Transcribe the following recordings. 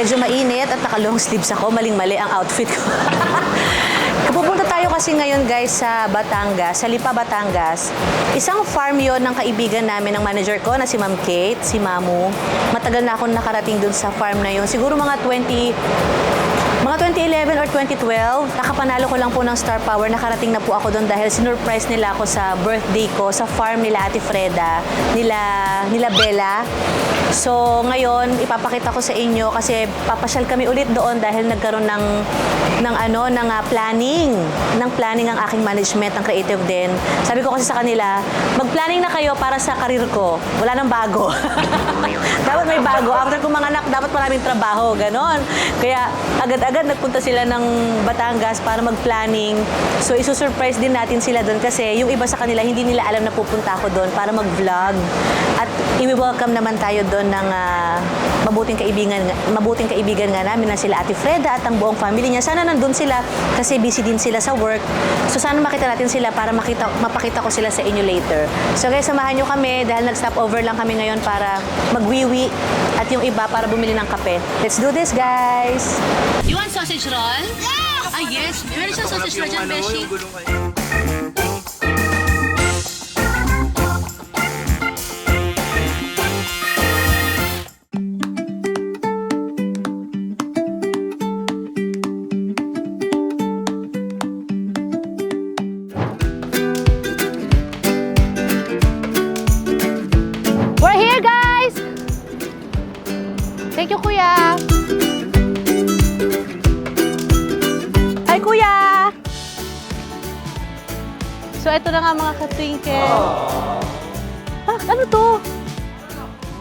medyo mainit at naka-long sleeves ako. Maling-mali ang outfit ko. Pupunta tayo kasi ngayon guys sa Batangas, sa Lipa, Batangas. Isang farm yon ng kaibigan namin ng manager ko na si Ma'am Kate, si Mamu. Matagal na akong nakarating dun sa farm na yon. Siguro mga 2011 or 2012, nakapanalo ko lang po ng Star Power. Nakarating na po ako doon dahil sinurprise nila ako sa birthday ko sa farm nila Ate Freda, nila Bella. So ngayon, ipapakita ko sa inyo kasi papasyal kami ulit doon dahil nagkaroon ng planning ang aking management ng creative din. Sabi ko kasi sa kanila, mag-planning na kayo para sa karir ko. Wala nang bago. Dapat may bago. After kong mga anak, dapat maraming trabaho. Ganon. Kaya agad-agad nagpunta sila ng Batangas para mag-planning. So isusurprise din natin sila doon kasi yung iba sa kanila hindi nila alam na pupunta ako doon para mag-vlog. At i-welcome naman tayo doon ng mabuting kaibigan nga namin na sila Ate Freda at ang buong family niya. Sana nandun sila kasi busy din sila sa work. So sana makita natin sila para mapakita ko sila sa inyo later. So guys, samahan nyo kami dahil nag-stop over lang kami ngayon para magwiwi at yung iba para bumili ng kape. Let's do this, guys! You want sausage roll? Yes! Ah, yes. Meron siyang sausage roll dyan, Beshi. We're here, guys! Thank you, Kuya! Hi, Kuya! So, ito na nga mga ka-twinkle. Ah, ano to?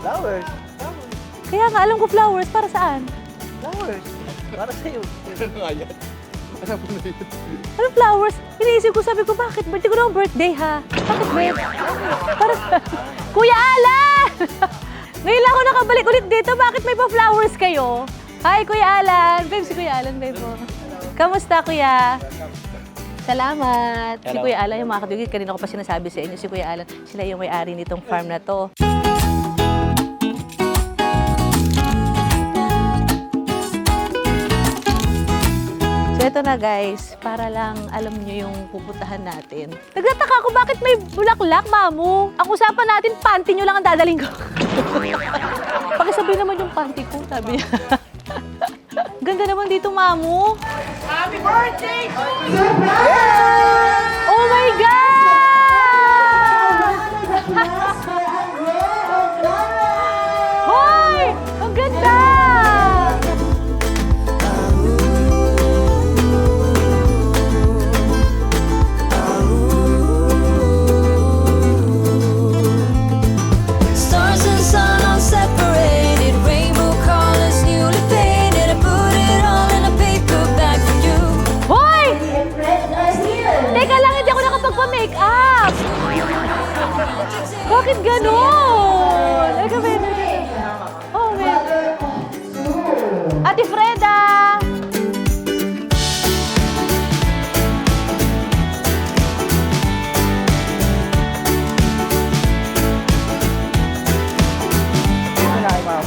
Flowers. Kaya nga, alam ko flowers. Para saan? Flowers. Para sa'yo. Ano flowers? Iniisip ko, sabi ko, bakit? Birthday ko naman birthday, ha? Bakit birthday? Para saan? Kuya Alan! Ngayon lang ako nakabalik ulit dito. Bakit may pa-flowers kayo? Hi, Kuya Alan. Babe, si Kuya Alan, babe. Kamusta, Kuya? Salamat. Si Kuya Alan, yung mga katugid, kanina ko pa sinasabi sa inyo, si Kuya Alan, sila yung may-ari nitong farm na to. So, ito na guys, para lang alam nyo yung pupuntahan natin. Nagtataka ako, bakit may bulaklak, Mamu? Ang usapan natin, panty nyo lang ang dadaling ko. Pakisabay naman yung panty ko, sabi niya. Ganda naman dito, Mamu. Happy birthday! Oh my God! Hoy! Ang ganda! Stars and sun all separated, rainbow colors newly painted. I put it all in a paper bag for you. Hoy! Teka lang, hindi ako nakapagpa-make up! Bakit ganon? Eka, oh, Ate Freda!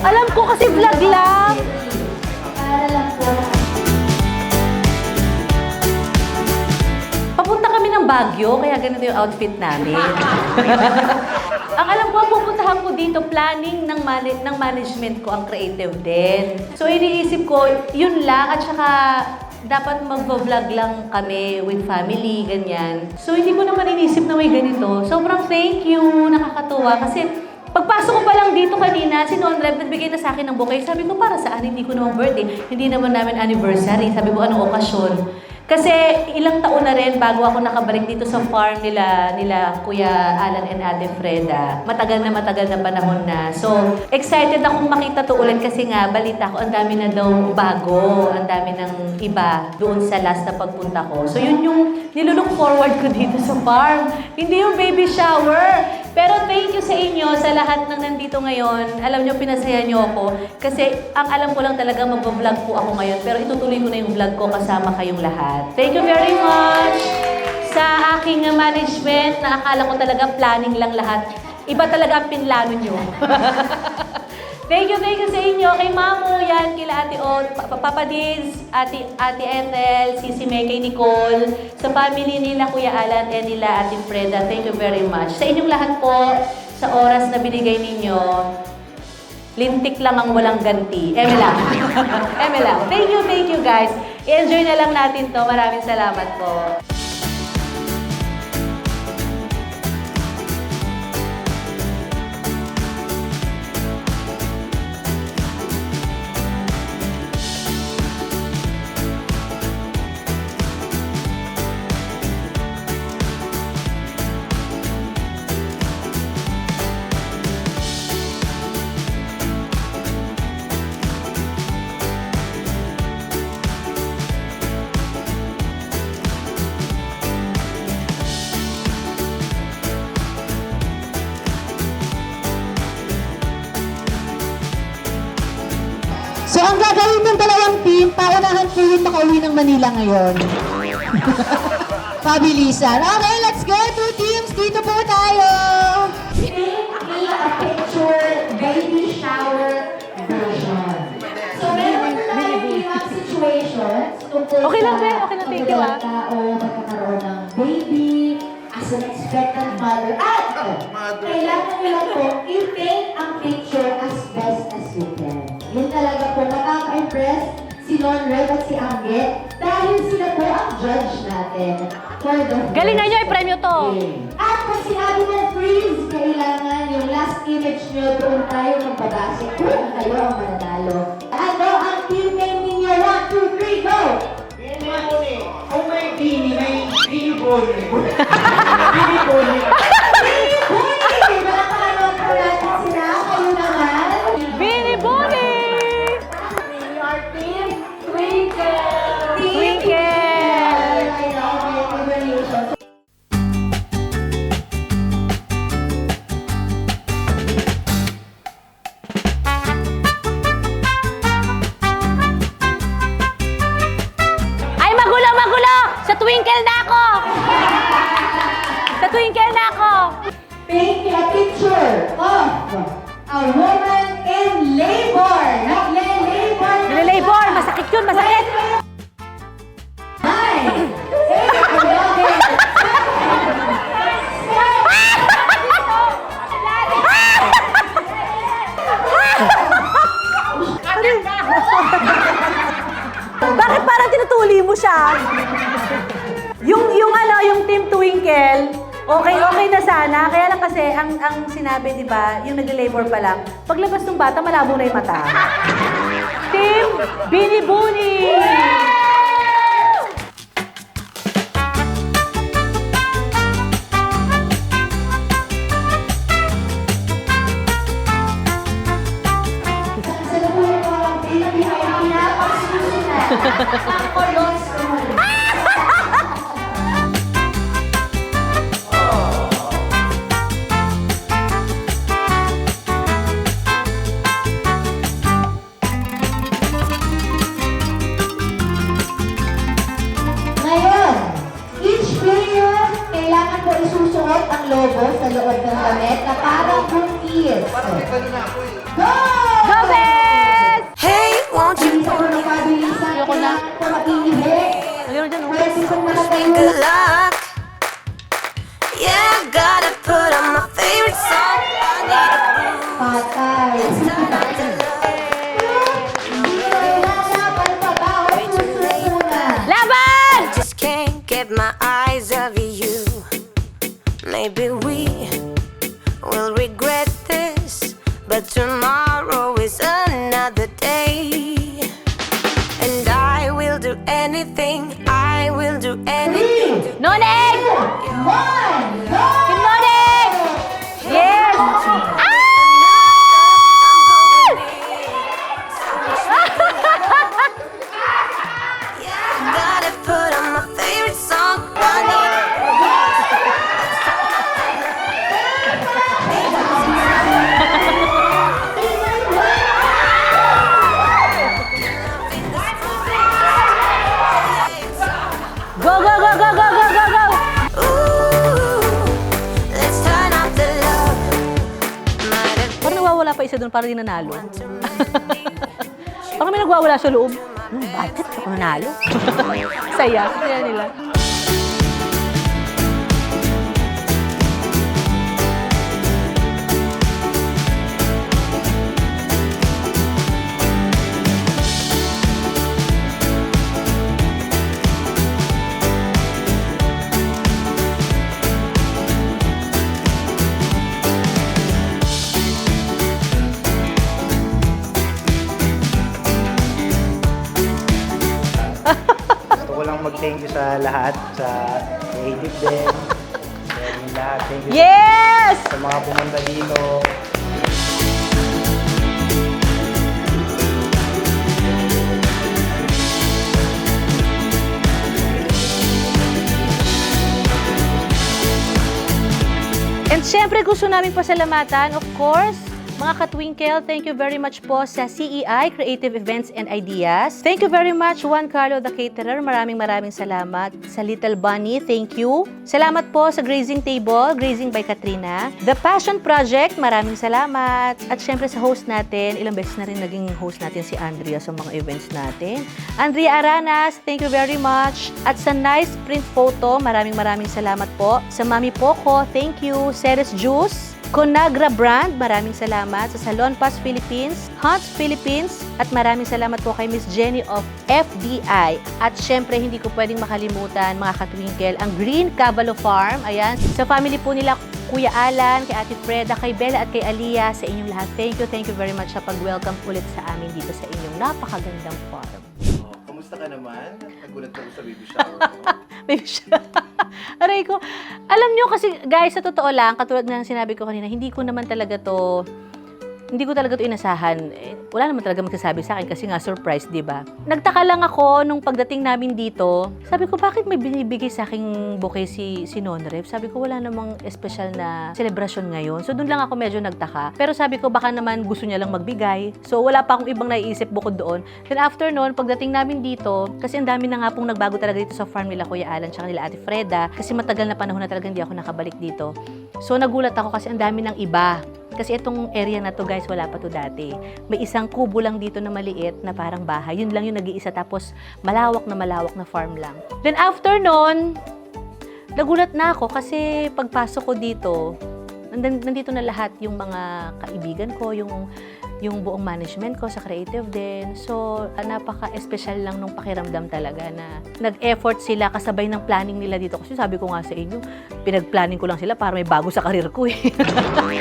Alam ko kasi vlog lang. Papunta kami ng Baguio, kaya ganito yung outfit namin. Ang alam ko, ang pupuntahan ko dito, planning ng management ko ang creative din. So iniisip ko, yun lang at saka dapat mag-vlog lang kami with family, ganyan. So hindi ko naman inisip na may ganito. Sobrang thank you, nakakatuwa kasi pagpasok ko pa lang dito kanina, si Nonrev nagbigay na sa akin ng bouquet. Sabi ko, para saan? Hindi ko naman birthday. Hindi naman namin anniversary. Sabi ko, anong okasyon? Kasi ilang taon na rin bago ako nakabalik dito sa farm nila Kuya Alan and Ate Freda. Matagal na panahon na. So, excited akong makita to ulit kasi nga, balita ko, ang dami na daw bago. Ang dami ng iba doon sa last na pagpunta ko. So, yun yung nilulook forward ko dito sa farm. Hindi yung baby shower. Pero thank you sa inyo, sa lahat ng nandito ngayon. Alam nyo, pinasaya nyo ako. Kasi ang alam ko lang talaga, mag-vlog po ako ngayon. Pero itutuloy ko na yung vlog ko kasama kayong lahat. Thank you very much sa aking management na akala ko talaga planning lang lahat. Iba talaga ang pinlano nyo. Thank you sa inyo. Kay Mamu, yan, kila Ate O, Papa Diz, Ate Ethel, Sisi May, kay Nicole, sa family nila Kuya Alan and nila Ate Freda. Thank you very much. Sa inyong lahat po, sa oras na binigay ninyo, lintik lang ang walang ganti. Eme lang. Eme lang. Thank you guys. I-enjoy na lang natin to. Maraming salamat po. So, ang gagawin ng dalawang team, paunahan po yung makauwi ng Manila ngayon. Pabilisan. Okay, let's go. 2 teams. Dito po tayo. Make me a picture baby shower version. So, meron po tayong limang situations tungkol Okay lang, sa Be. Okay lang, thank you, magdalawang tao magkakaroon ng baby as an expectant mother. At kailangan nyo lang po i-paint ang picture as best as you can. Yun talaga po, makaka-impress si Lonred at si Angge dahil sila po ang judge natin for the Galingan nyo, i-premyo to. At kung sinabi ng freeze, kailangan yung last image nyo doon tayo magbabase kung kayo ang mananalo. Ano ang team name ninyo? 1, 2, 3, go! Kung may bini, may bini boni. Bini boni. Buni! Malakaroon po natin sila. Kayo naman. Bini Boni! Your team, Twinkle! Twinkle! I love it. Congratulations. Ay, magulo! Sa Twinkle na ako! Sa Twinkle na ako! Paint me a picture of a woman in labor. Not labor. Nililabor! Masakit yun! Masakit! Hi! I love it. Bakit parang tinutuli mo siya? Yung Team Twinkle, okay na sana. Kaya lang kasi, ang sinabi, di ba, yung nag-labor pa lang, paglabas ng bata, malabo na yung mata. Team Bini Buni! Sa lukuhin ko ang pinapasusunod ang kolos ko. Ngayon, each period, kailangan po isusuot ang logo sa loob ng damit na parang buntis. Go! Go, Bes! Hey, won't you Bilisan po ng pabilisan. Ayoko na. Kailangan po mag-iihi. Ayun dyan, oh. Pwede pong nakatayo. good luck? Yeah, gotta put on my favorite song. I need a Patay. Hindi na kailangan. Ano pa ba? O, susunod muna. Laban! just can't get my eyes off you. Maybe we will regret this, but tomorrow is another day. And I will do anything, I will do anything. Nonek! 1, go! Good morning! Yes! Ah! Gotta put on my favorite song. I need nawawala pa isa doon para di nanalo. Parang may nagwawala sa loob. Bakit ako nanalo? Saya nila. Gusto ko lang mag-thank you sa lahat, sa creative din, sa inyong lahat. Thank you Yes! sa mga pumunta dito. And syempre gusto namin pasalamatan, of course, mga Katwinkle, thank you very much po sa CEI, Creative Events and Ideas. Thank you very much, Juan Carlo the Caterer. Maraming salamat. Sa Little Bunny, thank you. Salamat po sa Grazing Table, Grazing by Katrina. The Passion Project, maraming salamat. At syempre sa host natin, ilang beses na rin naging host natin si Andrea sa mga events natin. Andrea Aranas, thank you very much. At sa Nice Print Photo, maraming salamat po. Sa Mami Poco, thank you. Ceres Juice, Conagra Brand, maraming salamat. Sa Salon Pass Philippines, Hunts Philippines, at maraming salamat po kay Miss Jenny of FDI. At syempre, hindi ko pwedeng makalimutan, mga Katwinkle, ang Green Cavallo Farm. Ayan, sa family po nila, Kuya Alan, kay Ate Freda, kay Bella at kay Aliyah, sa inyong lahat. Thank you very much sa pag-welcome ulit sa amin dito sa inyong napakagandang farm. Kamusta ka naman? Nagulat ako sa baby shower mo. Baby siya. Aray ko. Alam nyo kasi, guys, sa totoo lang, katulad ng sinabi ko kanina, hindi ko talaga to inasahan. Wala naman talaga magsasabi sa akin kasi nga surprise, di ba? Nagtaka lang ako nung pagdating namin dito. Sabi ko, bakit may binibigay sa aking bouquet si Non-Rep? Sabi ko, wala namang espesyal na celebration ngayon. So, doon lang ako medyo nagtaka. Pero sabi ko, baka naman gusto niya lang magbigay. So, wala pa akong ibang naiisip bukod doon. Then after noon, pagdating namin dito, kasi ang dami na nga pong nagbago talaga dito sa farm nila Kuya Alan tsaka nila Ate Freda. Kasi matagal na panahon na talaga hindi ako nakabalik dito. So, nagulat ako kasi ang dami ng iba. Kasi itong area na to, guys, wala pa to dati. May isang kubo lang dito na maliit na parang bahay. Yun lang yung nag-iisa, tapos malawak na farm lang. Then after nun, nagulat na ako kasi pagpasok ko dito, nandito na lahat yung mga kaibigan ko, yung buong management ko sa creative din. So, napaka-espesyal lang nung pakiramdam talaga na nag-effort sila kasabay ng planning nila dito. Kasi sabi ko nga sa inyo, pinag-planning ko lang sila para may bago sa karir ko eh.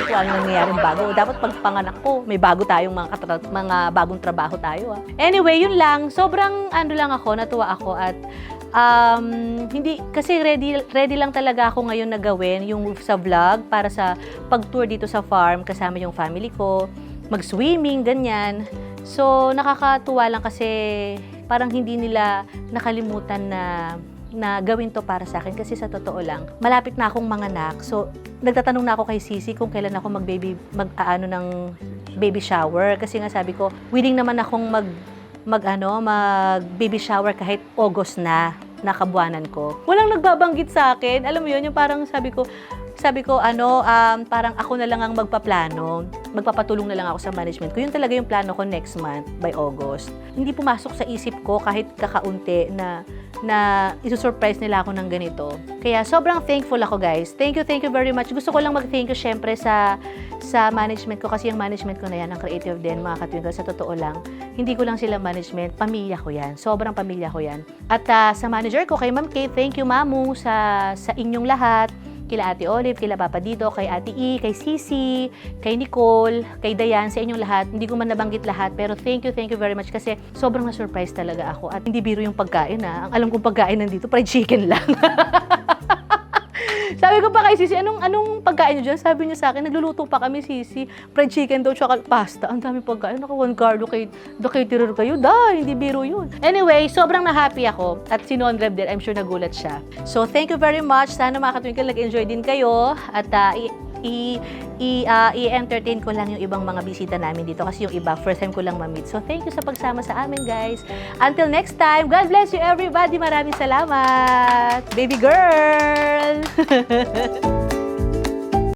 Walang nangyayaring bago. Dapat pagpanganak ko, may bago tayong mga bagong trabaho tayo. Anyway, yun lang. Sobrang lang ako, natuwa ako at hindi kasi ready lang talaga ako ngayon na gawin yung sa vlog para sa pag-tour dito sa farm kasama yung family ko, mag-swimming, ganyan. So, nakakatuwa lang kasi parang hindi nila nakalimutan na gawin to para sa akin kasi sa totoo lang, malapit na akong manganak. So, nagtatanong na ako kay Sisi kung kailan ako ng baby shower kasi nga sabi ko, willing naman akong mag baby shower kahit August na kabuanan ko. Walang nagbabanggit sa akin. Alam mo yun, yung parang sabi ko, parang ako na lang ang magpaplano. Magpapatulong na lang ako sa management ko. Yun talaga yung plano ko next month, by August. Hindi pumasok sa isip ko kahit kakaunti na isusurprise nila ako ng ganito. Kaya sobrang thankful ako, guys. Thank you very much. Gusto ko lang mag-thank you syempre sa management ko kasi yung management ko na yan, ang creative din, mga Katwinkle, sa totoo lang. Hindi ko lang sila management, pamilya ko yan. Sobrang pamilya ko yan. At sa manager ko, kay Ma'am Kay, thank you, Mamu, sa inyong lahat. Kila Ate Olive, kila Papa Dito, kay Ate E, kay Sisi, kay Nicole, kay Dayan, sa inyong lahat. Hindi ko man nabanggit lahat, pero thank you very much kasi sobrang na-surprise talaga ako. At hindi biro yung pagkain ha. Ang alam kong pagkain nandito, fried chicken lang. Sabi ko pa kay Sisi, anong pagkain nyo dyan? Sabi niya sa akin, nagluluto pa kami, Sisi. Fried chicken daw, tsaka pasta. Ang dami pagkain. Naka Juan Carlo, the caterer kayo. Hindi biro yun. Anyway, sobrang na-happy ako. At si Non-Rev din, I'm sure nagulat siya. So, thank you very much. Sana mga Katwinkle, nag-enjoy din kayo. At i-entertain ko lang yung ibang mga bisita namin dito kasi yung iba, first time ko lang ma-meet. So, thank you sa pagsama sa amin, guys. Until next time, God bless you everybody. Maraming salamat. Baby girl!